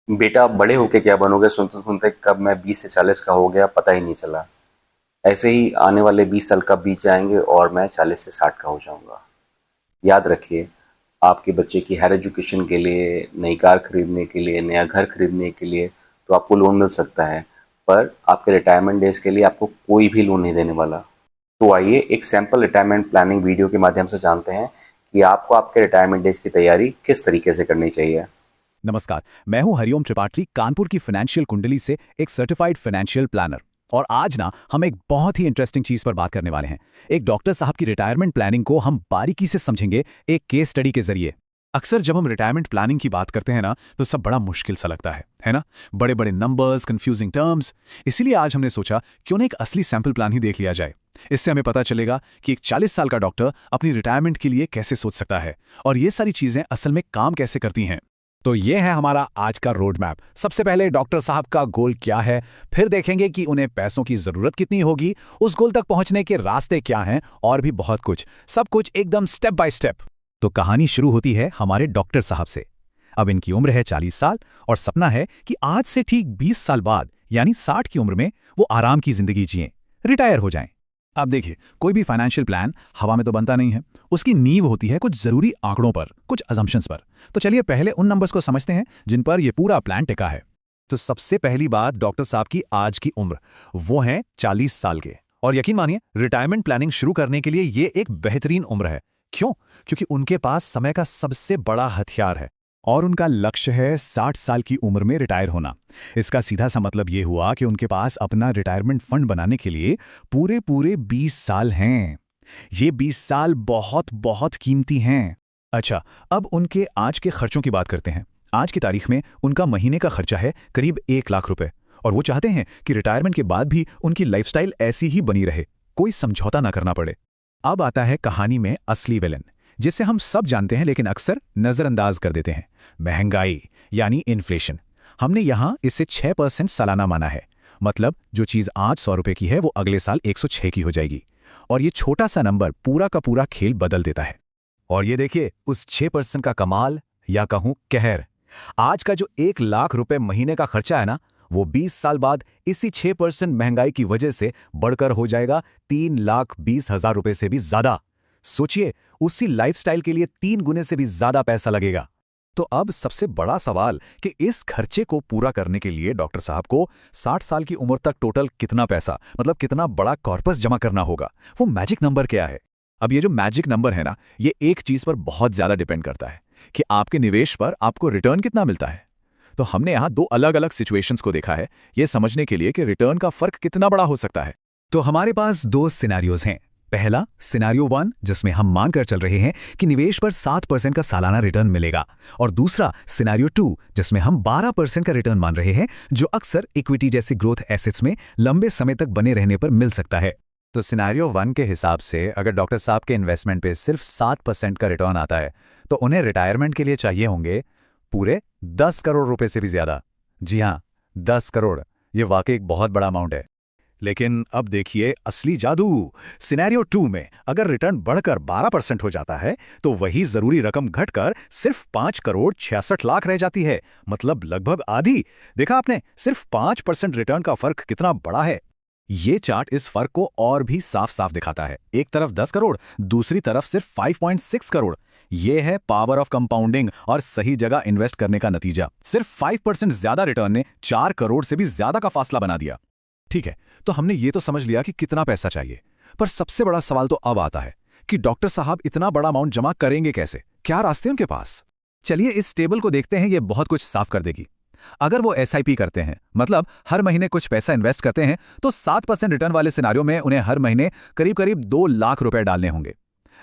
बेटा, आप बड़े होके क्या बनोगे सुनते सुनते कब मैं 20 से 40 का हो गया पता ही नहीं चला। ऐसे ही आने वाले 20 साल कब बीत जाएंगे और मैं 40 से 60 का हो जाऊंगा। याद रखिए, आपके बच्चे की हायर एजुकेशन के लिए, नई कार खरीदने के लिए, नया घर खरीदने के लिए तो आपको लोन मिल सकता है, पर आपके रिटायरमेंट डेज के लिए आपको कोई भी लोन नहीं देने वाला। तो आइए एक सैम्पल रिटायरमेंट प्लानिंग वीडियो के माध्यम से जानते हैं कि आपको आपके रिटायरमेंट डेज की तैयारी किस तरीके से करनी चाहिए। नमस्कार। मैं हूं हरिओम त्रिपाठी, कानपुर की फाइनेंशियल कुंडली से एक सर्टिफाइड फाइनेंशियल प्लानर। और आज ना हम एक बहुत ही इंटरेस्टिंग चीज पर बात करने वाले हैं। एक डॉक्टर साहब की रिटायरमेंट प्लानिंग को हम बारीकी से समझेंगे एक केस स्टडी के जरिए। अक्सर जब हम रिटायरमेंट प्लानिंग की बात करते हैं ना, तो सब बड़ा मुश्किल सा लगता है ना? बड़े बड़े नंबर्स, कंफ्यूजिंग टर्म्स। इसीलिए आज हमने सोचा क्यों ना एक असली सैंपल प्लान ही देख लिया जाए। इससे हमें पता चलेगा कि एक 40 साल का डॉक्टर अपनी रिटायरमेंट के लिए कैसे सोच सकता है और ये सारी चीजें असल में काम कैसे करती हैं। तो ये है हमारा आज का रोड मैप। सबसे पहले डॉक्टर साहब का गोल क्या है, फिर देखेंगे कि उन्हें पैसों की जरूरत कितनी होगी, उस गोल तक पहुंचने के रास्ते क्या हैं और भी बहुत कुछ, सब कुछ एकदम स्टेप बाय स्टेप। तो कहानी शुरू होती है हमारे डॉक्टर साहब से। अब इनकी उम्र है 40 साल और सपना है कि आज से ठीक 20 साल बाद यानी 60 की उम्र में वो आराम की जिंदगी जिएं, रिटायर हो जाएं। अब देखिए, कोई भी फाइनेंशियल प्लान हवा में तो बनता नहीं है। उसकी नींव होती है कुछ जरूरी आंकड़ों पर, कुछ अजम्पशंस पर। तो चलिए पहले उन नंबर्स को समझते हैं जिन पर यह पूरा प्लान टिका है। तो सबसे पहली बात, डॉक्टर साहब की आज की उम्र, वो है 40 साल के। और यकीन मानिए, रिटायरमेंट प्लानिंग शुरू करने के लिए ये एक बेहतरीन उम्र है। क्यों? क्योंकि उनके पास समय का सबसे बड़ा हथियार है और उनका लक्ष्य है 60 साल की उम्र में रिटायर होना। इसका सीधा सा मतलब ये हुआ कि उनके पास अपना रिटायरमेंट फंड बनाने के लिए पूरे पूरे 20 साल हैं। ये 20 साल बहुत बहुत कीमती हैं। अच्छा, अब उनके आज के खर्चों की बात करते हैं। आज की तारीख में उनका महीने का खर्चा है करीब 1 लाख रुपए। और वो चाहते हैं कि रिटायरमेंट के बाद भी उनकी लाइफस्टाइल ऐसी ही बनी रहे, कोई समझौता ना करना पड़े। अब आता है कहानी में असली विलन, जिसे हम सब जानते हैं लेकिन अक्सर नजरअंदाज कर देते हैं। महंगाई, यानी इन्फ्लेशन। हमने यहां इसे 6% सालाना माना है। मतलब जो चीज आज 100 रुपए की है वो अगले साल 106 की हो जाएगी। और ये छोटा सा नंबर पूरा का पूरा खेल बदल देता है। और ये देखिए उस 6% का कमाल, या कहूं कहर। आज का जो 1 लाख रुपए महीने का खर्चा है ना, वो 20 साल बाद इसी 6% महंगाई की वजह से बढ़कर हो जाएगा 3,20,000 रुपए से भी ज्यादा। सोचिए, उसी लाइफस्टाइल के लिए 3 गुने से भी ज्यादा पैसा लगेगा। तो अब सबसे बड़ा सवाल कि इस खर्चे को पूरा करने के लिए डॉक्टर साहब को 60 साल की उम्र तक टोटल कितना पैसा, मतलब कितना बड़ा कॉर्पस जमा करना होगा। वो मैजिक नंबर क्या है? अब ये जो मैजिक नंबर है ना, ये एक चीज पर बहुत ज्यादा डिपेंड करता है कि आपके निवेश पर आपको रिटर्न कितना मिलता है। तो हमने यहां दो अलग अलग सिचुएशंस को देखा है, ये समझने के लिए कि रिटर्न का फर्क कितना बड़ा हो सकता है। तो हमारे पास दो सिनेरियोज हैं। पहला सिनेरियो 1, जिसमें हम मानकर चल रहे हैं कि निवेश पर 7% का सालाना रिटर्न मिलेगा। और दूसरा सिनेरियो 2, जिसमें हम 12% का रिटर्न मान रहे हैं, जो अक्सर इक्विटी जैसी ग्रोथ एसेट्स में लंबे समय तक बने रहने पर मिल सकता है। तो सिनेरियो 1 के हिसाब से अगर डॉक्टर साहब के इन्वेस्टमेंट पे सिर्फ 7% का रिटर्न आता है, तो उन्हें रिटायरमेंट के लिए चाहिए होंगे पूरे 10 करोड़ रुपए से भी ज्यादा। जी हाँ, 10 करोड़। ये वाकई एक बहुत बड़ा अमाउंट है। लेकिन अब देखिए असली जादू। सिनेरियो 2 में अगर रिटर्न बढ़कर 12% हो जाता है, तो वही जरूरी रकम घटकर सिर्फ 5 करोड़ 66 लाख रह जाती है। मतलब लगभग आधी। देखा आपने, सिर्फ 5% रिटर्न का फर्क कितना बड़ा है। ये चार्ट इस फर्क को और भी साफ साफ दिखाता है। एक तरफ 10 करोड़, दूसरी तरफ सिर्फ 5.6 करोड़। ये है पावर ऑफ कंपाउंडिंग और सही जगह इन्वेस्ट करने का नतीजा। सिर्फ 5% ज्यादा रिटर्न ने 4 करोड़ से भी ज्यादा का फासला बना दिया। ठीक है, तो हमने ये तो समझ लिया कि कितना पैसा चाहिए। पर सबसे बड़ा सवाल तो अब आता है कि डॉक्टर साहब इतना बड़ा अमाउंट जमा करेंगे कैसे? क्या रास्ते उनके पास? चलिए इस टेबल को देखते हैं, ये बहुत कुछ साफ कर देगी। अगर वो एसआईपी करते हैं, मतलब हर महीने कुछ पैसा इन्वेस्ट करते हैं, तो 7% रिटर्न वाले सिनारियों में उन्हें हर महीने करीब करीब 2 लाख रुपए डालने होंगे।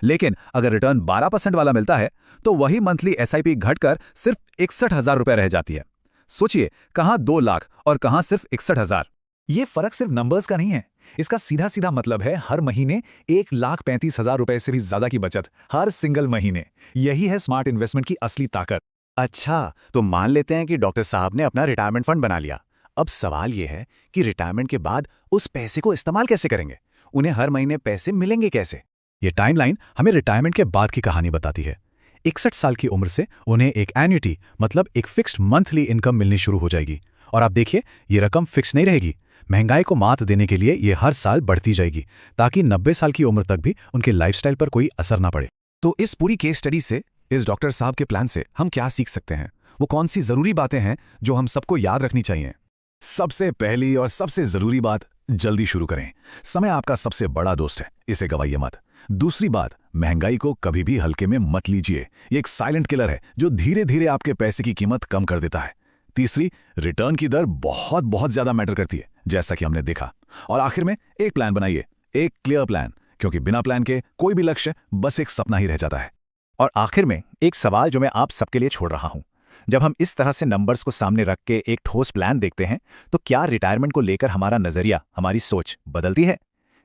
लेकिन अगर रिटर्न 12% वाला मिलता है, तो वही मंथली एसआईपी घटकर सिर्फ 61,000 रुपए रह जाती है। सोचिए, कहां 2 लाख और कहां सिर्फ 61,000। ये फर्क सिर्फ नंबर्स का नहीं है। इसका सीधा सीधा मतलब है हर महीने 1,35,000 रुपए से भी ज्यादा की बचत, हर सिंगल महीने। यही है स्मार्ट इन्वेस्टमेंट की असली ताकत। अच्छा, तो मान लेते हैं कि डॉक्टर साहब ने अपना रिटायरमेंट फंड बना लिया। अब सवाल यह है कि रिटायरमेंट के बाद उस पैसे को इस्तेमाल कैसे करेंगे? उन्हें हर महीने पैसे मिलेंगे कैसे? ये टाइमलाइन हमें रिटायरमेंट के बाद की कहानी बताती है। 61 साल की उम्र से उन्हें एक एन्युटी मतलब एक फिक्स्ड मंथली इनकम मिलनी शुरू हो जाएगी। और आप देखिए, ये रकम फिक्स नहीं रहेगी। महंगाई को मात देने के लिए ये हर साल बढ़ती जाएगी, ताकि 90 साल की उम्र तक भी उनके लाइफस्टाइल पर कोई असर ना पड़े। तो इस पूरी केस स्टडी से, इस डॉक्टर साहब के प्लान से हम क्या सीख सकते हैं? वो कौन सी जरूरी बातें हैं जो हम सबको याद रखनी चाहिए? सबसे पहली और सबसे जरूरी बात, जल्दी शुरू करें। समय आपका सबसे बड़ा दोस्त है, इसे गवाइए मत। दूसरी बात, महंगाई को कभी भी हल्के में मत लीजिए। ये एक साइलेंट किलर है जो धीरे धीरे आपके पैसे की कीमत कम कर देता है। तीसरी, रिटर्न की दर बहुत बहुत ज्यादा मैटर करती है, जैसा कि हमने देखा। और आखिर में एक प्लान बनाइए, एक क्लियर प्लान, क्योंकि बिना प्लान के कोई भी लक्ष्य बस एक सपना ही रह जाता है। और आखिर में एक सवाल जो मैं आप सबके लिए छोड़ रहा हूं, जब हम इस तरह से नंबर्स को सामने रख के एक ठोस प्लान देखते हैं, तो क्या रिटायरमेंट को लेकर हमारा नजरिया, हमारी सोच बदलती है?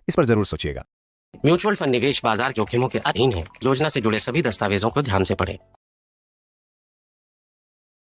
इस पर जरूर सोचिएगा। म्यूचुअल फंड निवेश बाजार जोखिमों के अधीन है। योजना से जुड़े सभी दस्तावेजों को ध्यान से पढ़ें।